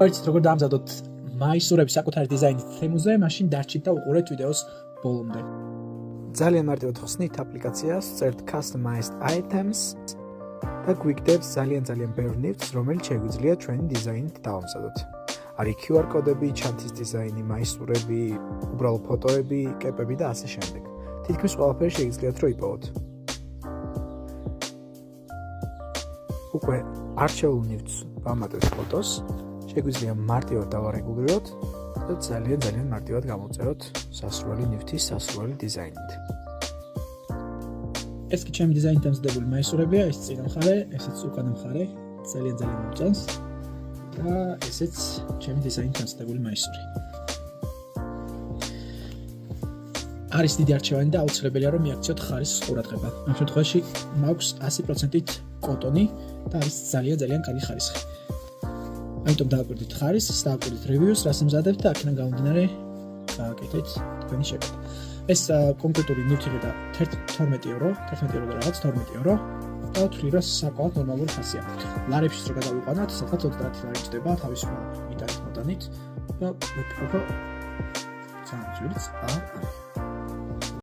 Არც როგორ დაამზადოთ მაისურები საკუთარი დიზაინის თემზე, მაშინ დარჩით და უყურეთ ვიდეოს ბოლომდე. ძალიან მარტივად ხსნით აპლიკაციას, წერთ customized items და გვიგდებს ძალიან ბევრ ნივთს, რომელიც შეგვიძლია ჩვენი დიზაინით დავამზადოთ. არის QR კოდები, ჩანთის დიზაინი, მაისურები, უბრალო ფოტოები, კეპები და ასე შემდეგ. თითქმის ყველაფერი შეგიძლიათ რომ იპოვოთ. უკვე არჩეულ ნივთს ვამატებთ ფოტოს, შეგვიძლია მარტივად დავარეგულიროთ და ძალიან მარტივად გამოვწეროთ სასურველი ნივთის სასურველი დიზაინით. ეს კი ჩემი დიზაინით დამზადებული მაისურებია, ეს წინა მხარე, ესეც უკანა მხარე, ძალიან მომწონს და ესეც ჩემი დიზაინით დამზადებული მაისური. არის დიდი არჩევანი და აუცილებელია რომ მიაქციოთ ხარისხის ყურადღება. ამ შემთხვევაში მაქვს 100%-ით კოტონი და არის ძალიან კარგი ხარისხი. ამიტომ დააკვირდით ხარისხს, დააკვირდით reviews, რას ამზადებთ და აქედან გამომდინარე გააკეთეთ თქვენი შედეგი. ეს კონკრეტული ნივთი და 12 евро და რაღაც 12 евро და ვთვლი რომ საკმაოდ ნორმალური ხასია. ლარებშიც რო გადავიყვანოთ, სადღაც 30 ლარი ჩდება თავისუფალ მიტანით მოდანით და ვფიქრობ რომ ძალიან ძვირიც